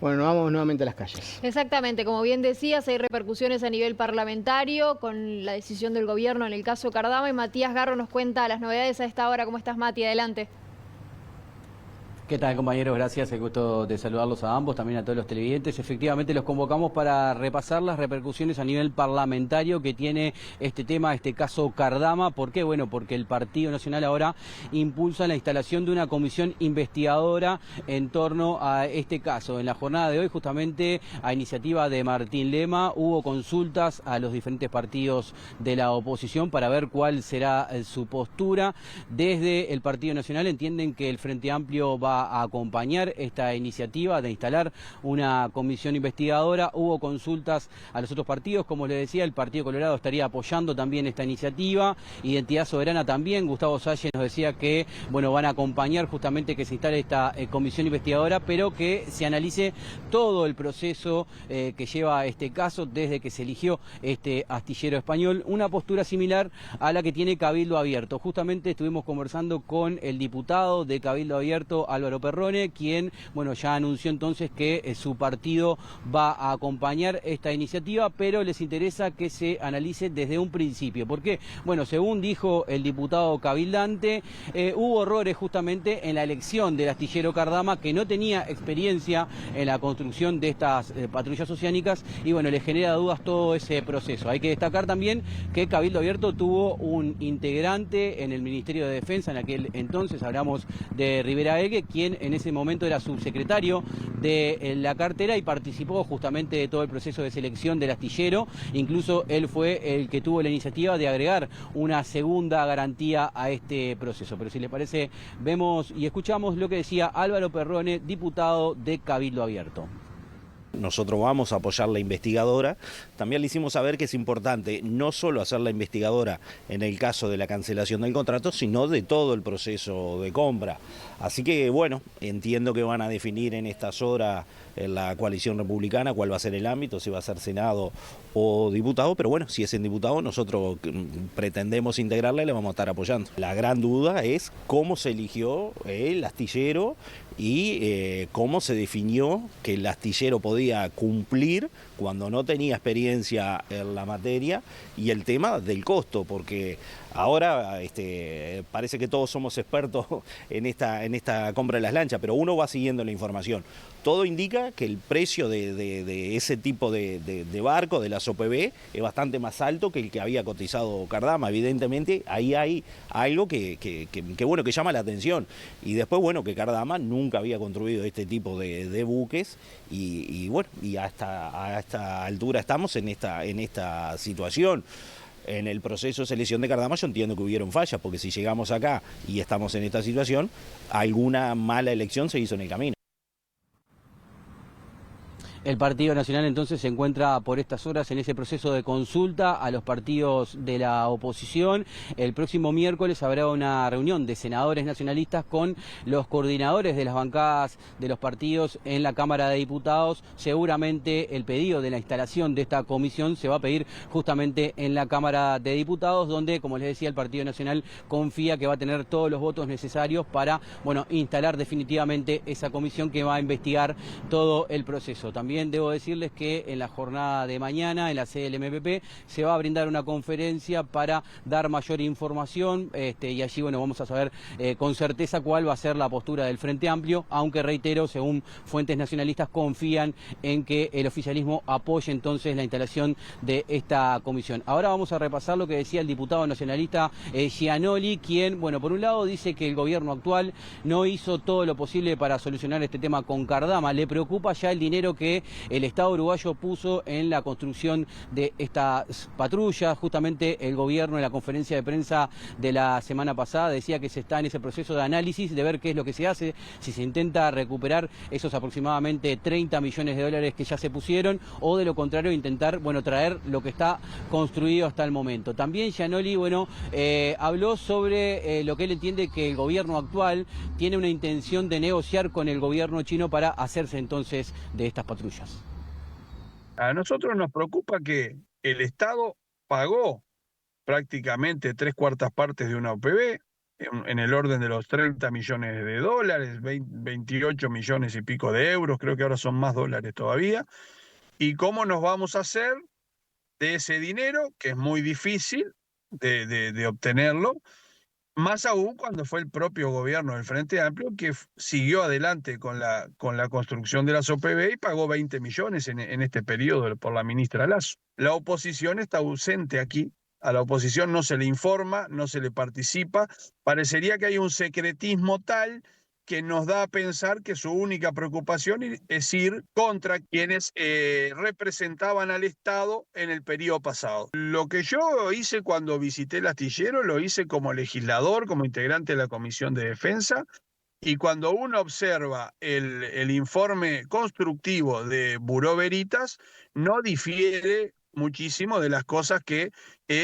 Bueno, nos vamos nuevamente a las calles. Exactamente, como bien decías, hay repercusiones a nivel parlamentario con la decisión del gobierno en el caso Cardama, y Matías Garro nos cuenta las novedades a esta hora. ¿Cómo estás, Mati? Adelante. ¿Qué tal, compañeros? Gracias, el gusto de saludarlos a ambos, también a todos los televidentes. Efectivamente, los convocamos para repasar las repercusiones a nivel parlamentario que tiene este tema, este caso Cardama. ¿Por qué? Bueno, porque el Partido Nacional ahora impulsa la instalación de una comisión investigadora en torno a este caso. En la jornada de hoy, justamente a iniciativa de Martín Lema, hubo consultas a los diferentes partidos de la oposición para ver cuál será su postura. Desde el Partido Nacional entienden que el Frente Amplio va a acompañar esta iniciativa de instalar una comisión investigadora. Hubo consultas a los otros partidos, como les decía, el Partido Colorado estaría apoyando también esta iniciativa, Identidad Soberana también. Gustavo Salle nos decía que, bueno, van a acompañar justamente que se instale esta comisión investigadora, pero que se analice todo el proceso que lleva este caso desde que se eligió este astillero español, una postura similar a la que tiene Cabildo Abierto. Justamente estuvimos conversando con el diputado de Cabildo Abierto, Álvaro Perrone, quien, bueno, ya anunció entonces que su partido va a acompañar esta iniciativa, pero les interesa que se analice desde un principio. ¿Por qué? Bueno, según dijo el diputado cabildante, hubo errores justamente en la elección del astillero Cardama, que no tenía experiencia en la construcción de estas patrullas oceánicas, y bueno, le genera dudas todo ese proceso. Hay que destacar también que Cabildo Abierto tuvo un integrante en el Ministerio de Defensa, en aquel entonces hablamos de Rivera Egue, quien en ese momento era subsecretario de la cartera y participó justamente de todo el proceso de selección del astillero. Incluso él fue el que tuvo la iniciativa de agregar una segunda garantía a este proceso. Pero si les parece, vemos y escuchamos lo que decía Álvaro Perrone, diputado de Cabildo Abierto. Nosotros vamos a apoyar la investigadora. También le hicimos saber que es importante no solo hacer la investigadora en el caso de la cancelación del contrato, sino de todo el proceso de compra. Así que, bueno, entiendo que van a definir en estas horas en la coalición republicana cuál va a ser el ámbito, si va a ser Senado o diputado, pero bueno, si es en diputado, nosotros pretendemos integrarla y le vamos a estar apoyando. La gran duda es cómo se eligió el astillero y cómo se definió que el astillero podía cumplir cuando no tenía experiencia en la materia, y el tema del costo, porque ahora parece que todos somos expertos en esta compra de las lanchas, pero uno va siguiendo la información. Todo indica que el precio de ese tipo de barco, de las OPV, es bastante más alto que el que había cotizado Cardama. Evidentemente, ahí hay algo que bueno, que llama la atención. Y después, bueno, que Cardama nunca había construido este tipo de buques, y bueno, y a esta altura estamos en esta situación. En el proceso de selección de Cardama yo entiendo que hubieron fallas, porque si llegamos acá y estamos en esta situación, alguna mala elección se hizo en el camino. El Partido Nacional entonces se encuentra por estas horas en ese proceso de consulta a los partidos de la oposición. El próximo miércoles habrá una reunión de senadores nacionalistas con los coordinadores de las bancadas de los partidos en la Cámara de Diputados. Seguramente el pedido de la instalación de esta comisión se va a pedir justamente en la Cámara de Diputados, donde, como les decía, el Partido Nacional confía que va a tener todos los votos necesarios para, bueno, instalar definitivamente esa comisión que va a investigar todo el proceso. También debo decirles que en la jornada de mañana, en la sede del MPP, se va a brindar una conferencia para dar mayor información, y allí, bueno, vamos a saber con certeza cuál va a ser la postura del Frente Amplio, aunque, reitero, según fuentes nacionalistas, confían en que el oficialismo apoye entonces la instalación de esta comisión. Ahora vamos a repasar lo que decía el diputado nacionalista Gianoli, quien, bueno, por un lado dice que el gobierno actual no hizo todo lo posible para solucionar este tema con Cardama. Le preocupa ya el dinero que el Estado uruguayo puso en la construcción de estas patrullas. Justamente el gobierno en la conferencia de prensa de la semana pasada decía que se está en ese proceso de análisis, de ver qué es lo que se hace, si se intenta recuperar esos aproximadamente 30 millones de dólares que ya se pusieron, o de lo contrario intentar, bueno, traer lo que está construido hasta el momento. También Gianoli, bueno, habló sobre lo que él entiende que el gobierno actual tiene una intención de negociar con el gobierno chino para hacerse entonces de estas patrullas. A nosotros nos preocupa que el Estado pagó prácticamente 3/4 partes de una OPV, en el orden de los 30 millones de dólares, 28 millones y pico de euros, creo que ahora son más dólares todavía. ¿Y cómo nos vamos a hacer de ese dinero, que es muy difícil de obtenerlo? Más aún cuando fue el propio gobierno del Frente Amplio que siguió adelante con la construcción de las OPB y pagó 20 millones en este periodo por la ministra Lasso. La oposición está ausente aquí. A la oposición no se le informa, no se le participa. Parecería que hay un secretismo tal que nos da a pensar que su única preocupación es ir contra quienes representaban al Estado en el periodo pasado. Lo que yo hice cuando visité el astillero, lo hice como legislador, como integrante de la Comisión de Defensa, y cuando uno observa el informe constructivo de Bureau Veritas, no difiere muchísimo de las cosas que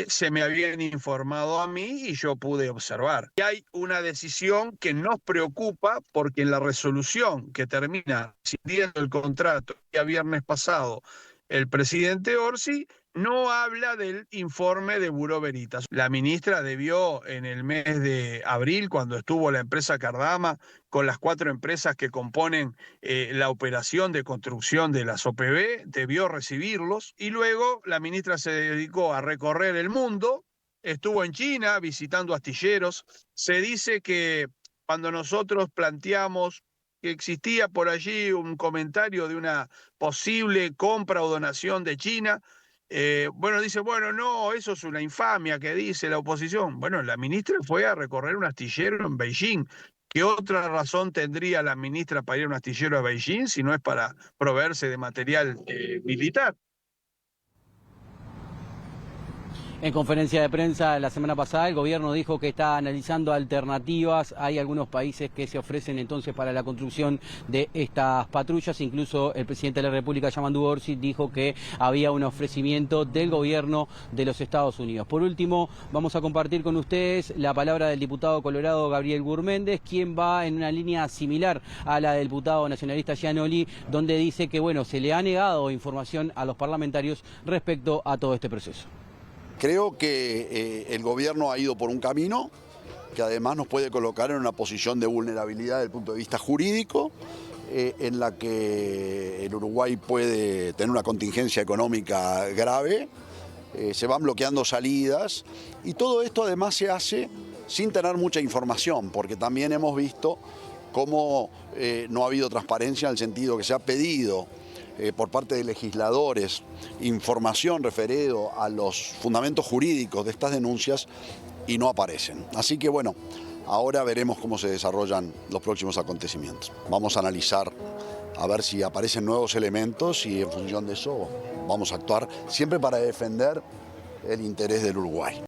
se me habían informado a mí y yo pude observar. Y hay una decisión que nos preocupa porque en la resolución que termina rescindiendo el contrato el día viernes pasado el presidente Orsi no habla del informe de Bureau Veritas. La ministra debió en el mes de abril, cuando estuvo la empresa Cardama con las 4 empresas que componen la operación de construcción de las OPB, debió recibirlos y luego la ministra se dedicó a recorrer el mundo, estuvo en China visitando astilleros. Se dice que cuando nosotros planteamos que existía por allí un comentario de una posible compra o donación de China, dice, no, eso es una infamia que dice la oposición. Bueno, la ministra fue a recorrer un astillero en Beijing. ¿Qué otra razón tendría la ministra para ir a un astillero a Beijing si no es para proveerse de material militar? En conferencia de prensa la semana pasada, el gobierno dijo que está analizando alternativas. Hay algunos países que se ofrecen entonces para la construcción de estas patrullas. Incluso el presidente de la República, Yamandu Orsi, dijo que había un ofrecimiento del gobierno de los Estados Unidos. Por último, vamos a compartir con ustedes la palabra del diputado colorado Gabriel Gurméndez, quien va en una línea similar a la del diputado nacionalista Gianoli, donde dice que se le ha negado información a los parlamentarios respecto a todo este proceso. Creo que el gobierno ha ido por un camino que además nos puede colocar en una posición de vulnerabilidad desde el punto de vista jurídico, en la que el Uruguay puede tener una contingencia económica grave, se van bloqueando salidas y todo esto además se hace sin tener mucha información, porque también hemos visto cómo no ha habido transparencia en el sentido que se ha pedido por parte de legisladores información referido a los fundamentos jurídicos de estas denuncias y no aparecen. Así que ahora veremos cómo se desarrollan los próximos acontecimientos. Vamos a analizar a ver si aparecen nuevos elementos y en función de eso vamos a actuar siempre para defender el interés del Uruguay.